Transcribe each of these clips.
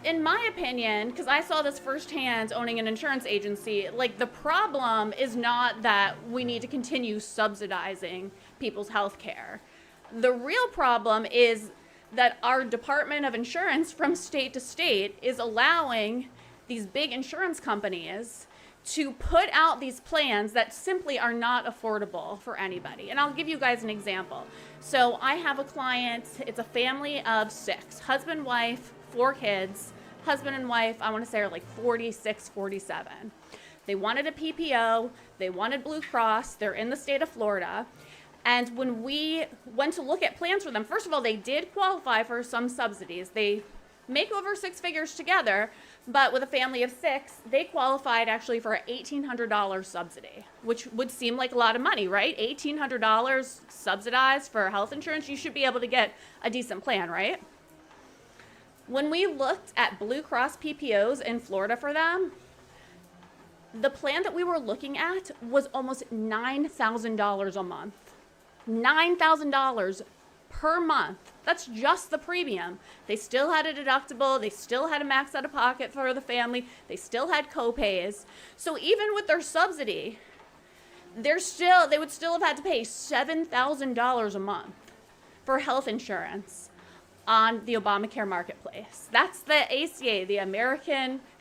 in my opinion, because I saw this firsthand owning an insurance agency, like the problem is not that we need to continue subsidizing people's health care. The real problem is that our Department of Insurance from state to state is allowing these big insurance companies to put out these plans that simply are not affordable for anybody. And I'll give you guys an example. So I have a client, it's a family of 6, husband, wife, 4 kids. Husband and wife, I want to say, are like 46, 47. They wanted a PPO, they wanted Blue Cross, they're in the state of Florida. And when we went to look at plans for them, first of all, they did qualify for some subsidies. They make over 6 figures together, but with a family of 6, they qualified actually for an $1,800 subsidy, which would seem like a lot of money, right? $1,800 subsidized for health insurance, you should be able to get a decent plan, right? When we looked at Blue Cross PPOs in Florida for them, the plan that we were looking at was almost $9,000 a month. $9,000 per month. That's just the premium. They still had a deductible, they still had a max out of pocket for the family, they still had copays. So even with their subsidy, they would still have had to pay $7,000 a month for health insurance on the Obamacare marketplace. That's the ACA, the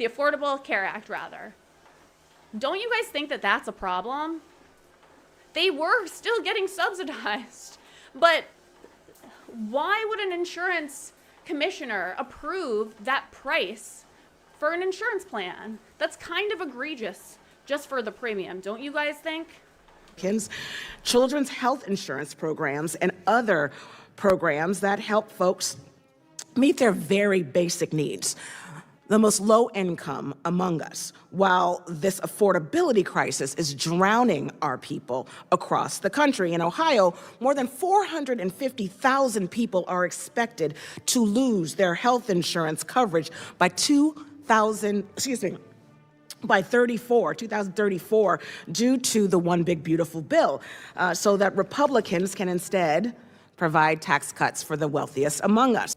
Affordable Care Act, rather. Don't you guys think that that's a problem? They were still getting subsidized, but why would an insurance commissioner approve that price for an insurance plan? That's kind of egregious just for the premium, don't you guys think? Children's health insurance programs and other programs that help folks meet their very basic needs, the most low income among us, while this affordability crisis is drowning our people across the country. In Ohio, more than 450,000 people are expected to lose their health insurance coverage by 2034 due to the One Big Beautiful Bill, so that Republicans can instead provide tax cuts for the wealthiest among us.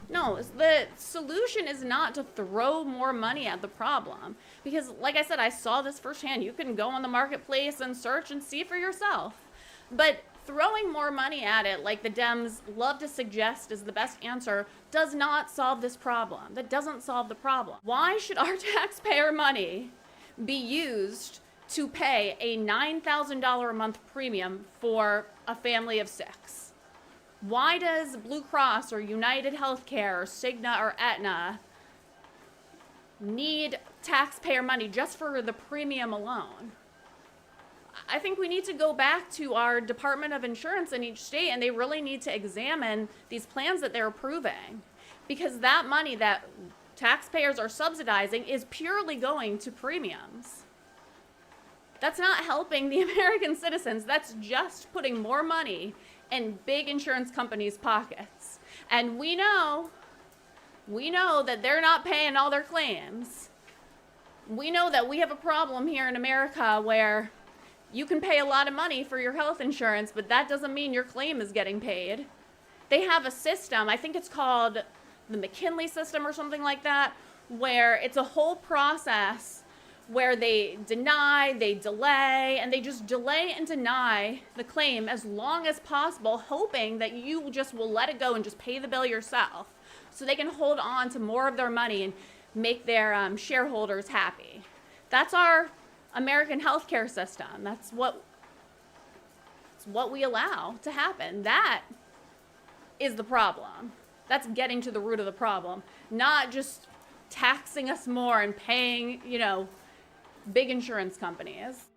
No, the solution is not to throw more money at the problem. Because, like I said, I saw this firsthand. You can go on the marketplace and search and see for yourself. But throwing more money at it, like the Dems love to suggest is the best answer, does not solve this problem. That doesn't solve the problem. Why should our taxpayer money be used to pay a $9,000 a month premium for a family of 6? Why does Blue Cross or United Healthcare or Cigna or Aetna need taxpayer money just for the premium alone? I think we need to go back to our Department of Insurance in each state, and they really need to examine these plans that they're approving, because that money that taxpayers are subsidizing is purely going to premiums. That's not helping the American citizens. That's just putting more money in big insurance companies' pockets. And we know that they're not paying all their claims. We know that we have a problem here in America where you can pay a lot of money for your health insurance, but that doesn't mean your claim is getting paid. They have a system, I think it's called the McKinley system or something like that, where it's a whole process where they deny, they delay, and they just delay and deny the claim as long as possible, hoping that you just will let it go and just pay the bill yourself so they can hold on to more of their money and make their shareholders happy. That's our American healthcare system. That's what we allow to happen. That is the problem. That's getting to the root of the problem, not just taxing us more and paying, big insurance companies.